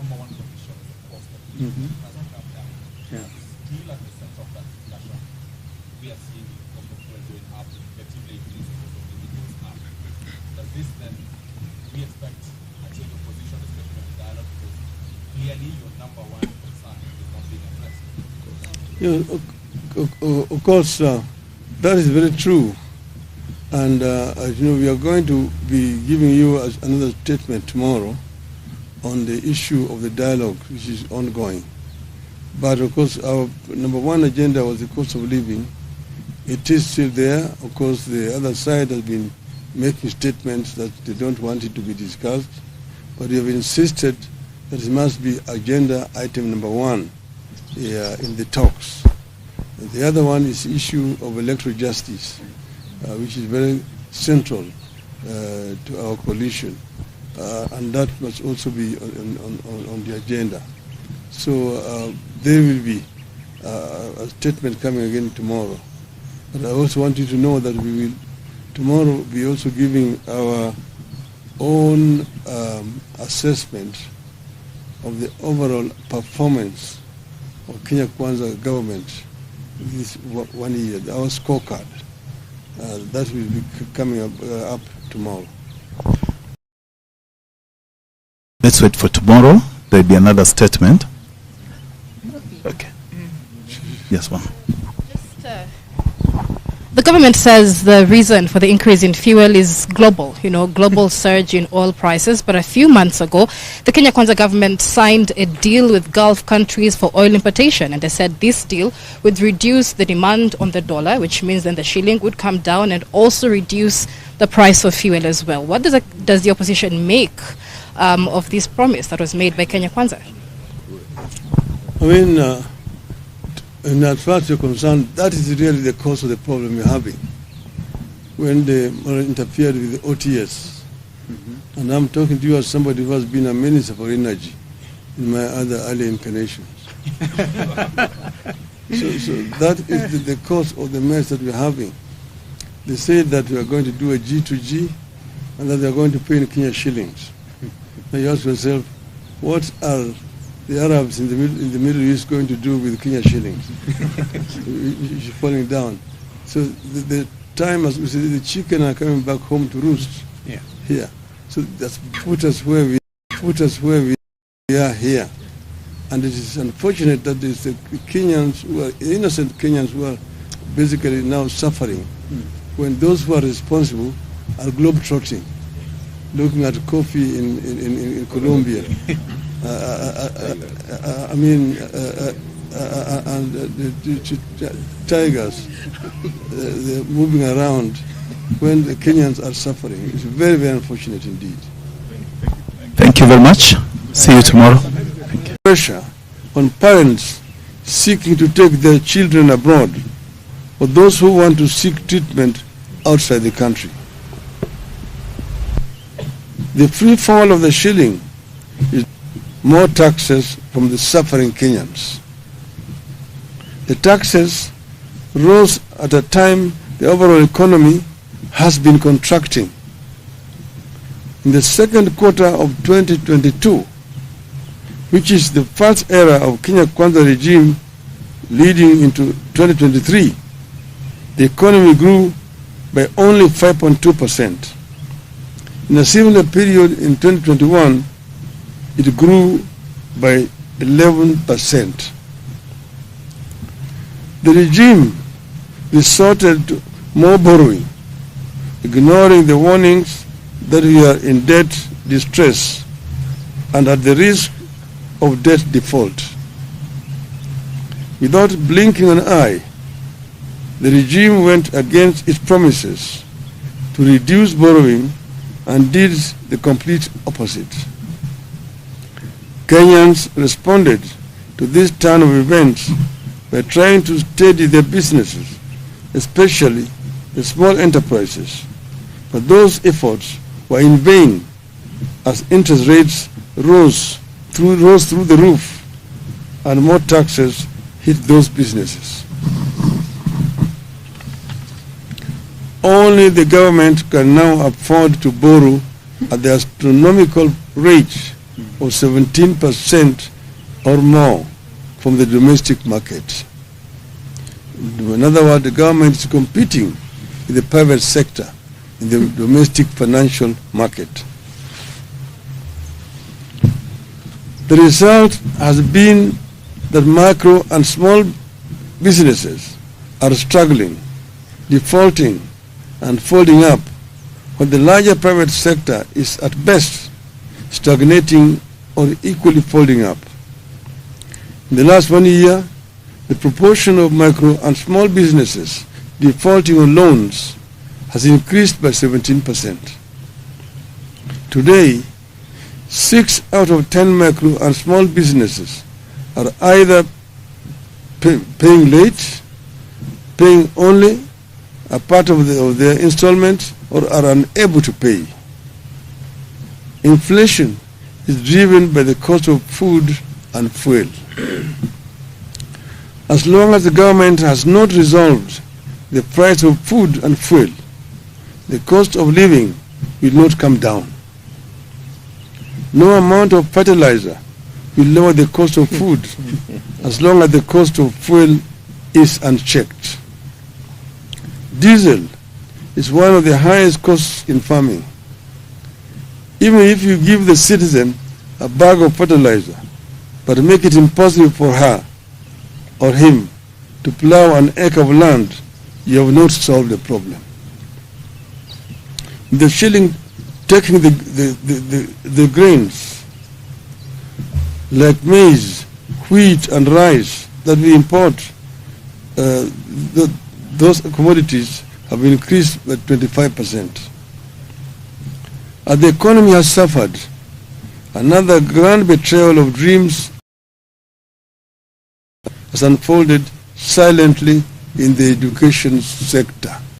number one condition is the cost of living has come down. Yeah. Still at the center of that discussion, we are seeing the cost of fuel going up, effectively increasing the cost of living goes up. Does this then, we expect a change of position, especially on the dialogue, because clearly your number one concern is not being addressed? Of course, that is very true. And as you know, we are going to be giving you another statement tomorrow on the issue of the dialogue, which is ongoing. But of course, our number one agenda was the cost of living. It is still there. Of course, the other side has been making statements that they don't want it to be discussed. But we have insisted that it must be agenda item number one in the talks. And the other one is the issue of electoral justice, which is very central to our coalition. And that must also be on the agenda. So there will be a statement coming again tomorrow. But I also want you to know that we will tomorrow be also giving our own assessment of the overall performance of Kenya Kwanza government this 1 year, our scorecard. That will be coming up tomorrow. Let's wait for tomorrow. There will be another statement. Okay. Yes, ma'am. The government says the reason for the increase in fuel is global, global surge in oil prices. But a few months ago, the Kenya Kwanza government signed a deal with Gulf countries for oil importation. And they said this deal would reduce the demand on the dollar, which means then the shilling would come down and also reduce the price of fuel as well. What does the opposition make of this promise that was made by Kenya Kwanza? I mean, and as far as you're concerned, that is really the cause of the problem you're having. When they interfered with the OTS, and I'm talking to you as somebody who has been a minister for energy in my other early incarnations. so that is the cause of the mess that we're having. They say that we are going to do a G2G and that they are going to pay in Kenya shillings. Now you ask yourself, what are the Arabs in the Middle East going to do with Kenya shillings? It's falling down. So the time, as we say, the chicken are coming back home to roost here. So that's put us where we are here. And it is unfortunate that there's the Kenyans who are innocent Kenyans who are basically now suffering when those who are responsible are globetrotting, looking at coffee in Colombia. And the tigers, they're moving around when the Kenyans are suffering. It's very, very unfortunate indeed. Thank you very much. See you tomorrow. Thank you. Pressure on parents seeking to take their children abroad, or those who want to seek treatment outside the country. The free fall of the shilling is more taxes from the suffering Kenyans. The taxes rose at a time the overall economy has been contracting. In the second quarter of 2022, which is the first era of Kenya Kwanza regime leading into 2023, the economy grew by only 5.2%. In a similar period in 2021, it grew by 11%. The regime resorted to more borrowing, ignoring the warnings that we are in debt distress and at the risk of debt default. Without blinking an eye, the regime went against its promises to reduce borrowing and did the complete opposite. Kenyans responded to this turn of events by trying to steady their businesses, especially the small enterprises. But those efforts were in vain as interest rates rose through the roof and more taxes hit those businesses. Only the government can now afford to borrow at the astronomical rate or 17% or more from the domestic market. In other words, the government is competing with the private sector in the domestic financial market. The result has been that micro and small businesses are struggling, defaulting, and folding up, while the larger private sector is at best stagnating or equally folding up. In the last 1 year, the proportion of micro and small businesses defaulting on loans has increased by 17%. Today, 6 out of 10 micro and small businesses are either paying late, paying only a part of their installments, or are unable to pay. Inflation is driven by the cost of food and fuel. As long as the government has not resolved the price of food and fuel, the cost of living will not come down. No amount of fertilizer will lower the cost of food as long as the cost of fuel is unchecked. Diesel is one of the highest costs in farming. Even if you give the citizen a bag of fertilizer, but make it impossible for her or him to plow an acre of land, you have not solved the problem. The shilling taking the grains like maize, wheat, and rice that we import, those commodities have increased by 25%. As the economy has suffered, another grand betrayal of dreams has unfolded silently in the education sector.